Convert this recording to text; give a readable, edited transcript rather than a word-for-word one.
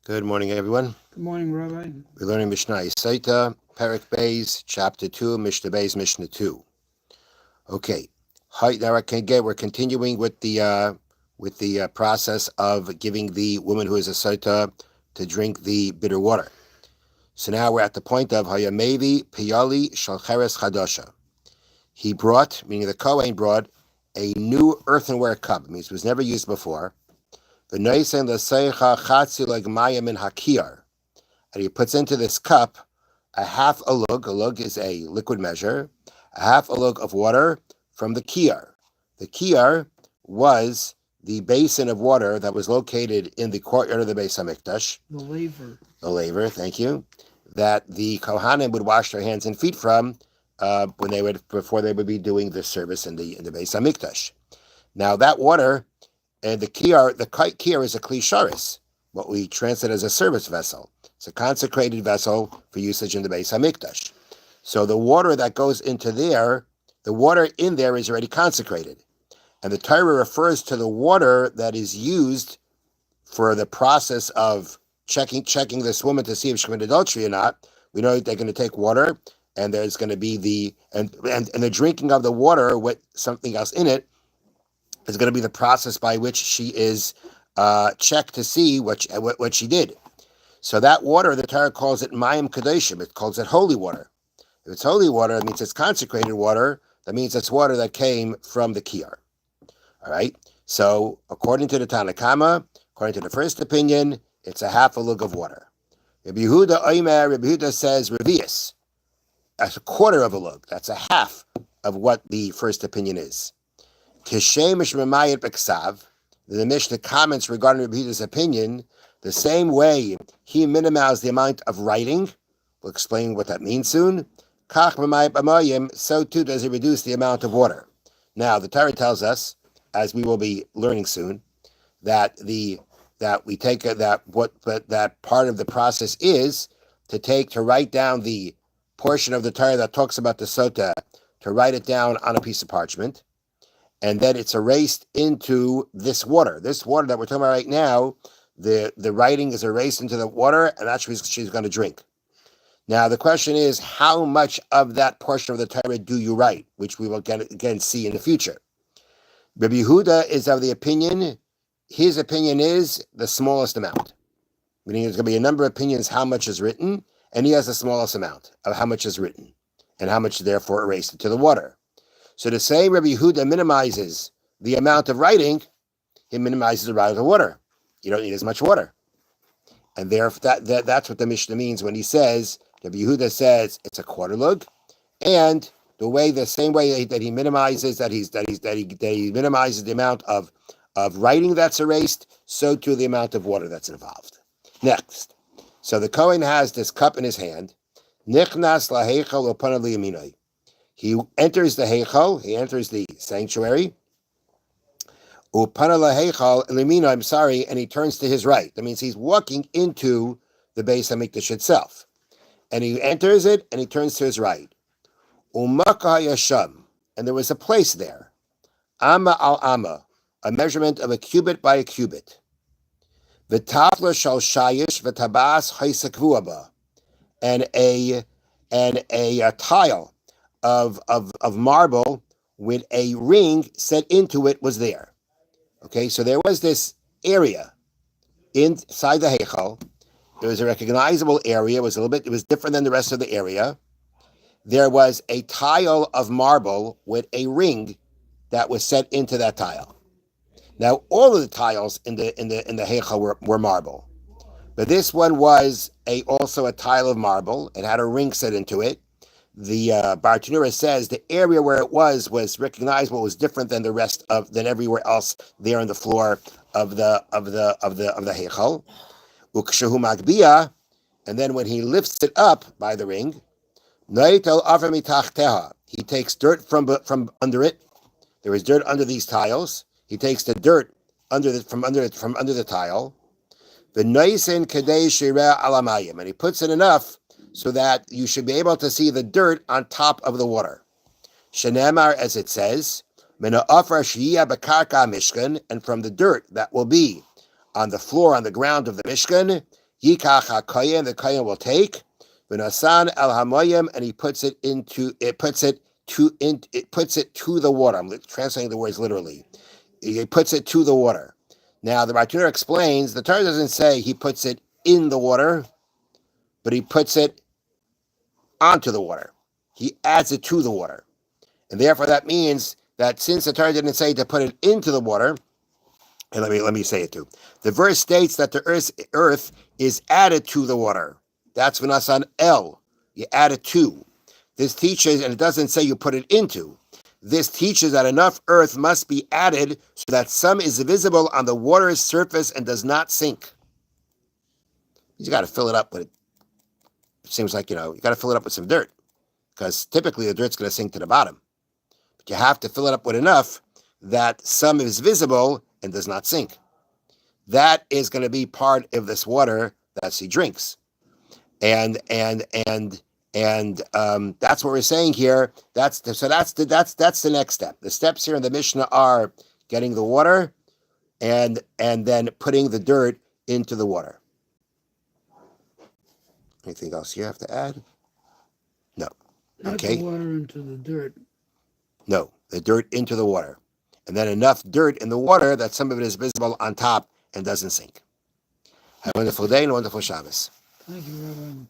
Good morning, everyone. Good morning, Rabbi. We're learning Mishnah Sotah, Perek Beis, Chapter 2, Mishnah Beis, Mishnah 2. Okay. Now we're continuing with the process of giving the woman who is a Sotah to drink the bitter water. So now we're at the point of Hayamevi Piyali Shalcheres Chadasha. He brought, meaning the Kohen brought, a new earthenware cup. It means it was never used before. The Noisen L'Seicha Chatzi Legmaya Min Hakiyar. And he puts into this cup a half a lug. A lug is a liquid measure. A half a lug of water from the kiyar. The kiyar was the basin of water that was located in the courtyard of the Beis Hamikdash. The laver. The laver, thank you. That the Kohanim would wash their hands and feet from before they would be doing the service in the Beis Hamikdash. Now that water and the kiyar is a klisharis, what we translate as a service vessel. It's a consecrated vessel for usage in the Beis Hamikdash. So the water that goes into there, the water in there is already consecrated. And the Torah refers to the water that is used for the process of checking this woman to see if she committed adultery or not. We know they're going to take water, and there's going to be the drinking of the water with something else in it is going to be the process by which she is checked to see what she did. So that water, the Torah calls it mayim kadoshim. It calls it holy water. If it's holy water, it means it's consecrated water. That means it's water that came from the kiyar. All right. So according to the Tanna Kama, according to the first opinion, it's a half a lug of water. Rabbi Yehuda says revius. That's a quarter of a lug. That's a half of what the first opinion is. Kishemish Mamayit Beksav, the Mishnah comments regarding Rabbi Yehuda's opinion, the same way he minimized the amount of writing. We'll explain what that means soon. Kach Mamayit Bamayim, so too does he reduce the amount of water. Now, the Torah tells us, as we will be learning soon, that that part of the process is to write down the portion of the Torah that talks about the Sotah, to write it down on a piece of parchment. And then it's erased into this water. This water that we're talking about right now, the writing is erased into the water, and that's what she's going to drink. Now, the question is, how much of that portion of the Torah do you write, which we will again see in the future. Rabbi Yehuda is of the opinion, his opinion is the smallest amount. Meaning there's going to be a number of opinions how much is written, and he has the smallest amount of how much is written, and how much therefore erased into the water. So to say Rabbi Yehuda minimizes the amount of writing, he minimizes the amount of the water. You don't need as much water. And therefore, that's what the Mishnah means when he says, Rabbi Yehuda says it's a quarter lug, and the same way that he minimizes he minimizes the amount of writing that's erased, so too the amount of water that's involved. Next, so the Kohen has this cup in his hand. Nichnas laheichal upanav liyaminai. He enters the heichal, he enters the sanctuary. Upana laheichal limina, and he turns to his right. That means he's walking into the Beis Hamikdash itself, and he enters it and he turns to his right. Umaka yasham, and there was a place there. Amma al amma, a measurement of a cubit by a cubit. V'tafla shal shayish v'tabas haisakvuaba, and a tile of marble with a ring set into it was there. Okay, so there was this area inside the heichal. There was a recognizable area. It was different than the rest of the area. There was a tile of marble with a ring that was set into that tile. Now, all of the tiles in the heichal were marble, but this one was also a tile of marble. It had a ring set into it. The Bartanura says the area where it was recognizable, was different than than everywhere else there on the floor of the heichal. Ukshahu magbia, and then when he lifts it up by the ring, he takes dirt from under it. There is dirt under these tiles. He takes the dirt from under the tile. The noisen kadei shira alamayim, and he puts it enough so that you should be able to see the dirt on top of the water. Shenemar, as it says, Mena afar shiyah bekarka mishkan, and from the dirt that will be on the floor, on the ground of the Mishkan, Yikach HaKoyen, the Koyen will take, V'nasan El Hamoyim, and he puts it to the water. I'm translating the words literally. He puts it to the water. Now, the Bartenura explains, the Torah doesn't say he puts it in the water, but he puts it onto the water. He adds it to the water. And therefore, that means that since the Torah didn't say to put it into the water, and let me say it too. The verse states that the earth is added to the water. That's v'nasan el. You add it to. This teaches, and it doesn't say you put it into. This teaches that enough earth must be added so that some is visible on the water's surface and does not sink. You got to fill it up with, it seems like, you got to fill it up with some dirt, because typically the dirt's going to sink to the bottom. But you have to fill it up with enough that some is visible and does not sink. That is going to be part of this water that she drinks. And that's what we're saying here. That's the next step. The steps here in the Mishnah are getting the water and then putting the dirt into the water. Anything else you have to add? No. Not Okay. the water into the dirt. No, the dirt into the water. And then enough dirt in the water that some of it is visible on top and doesn't sink. Have a wonderful day and a wonderful Shabbos. Thank you, Rabbi.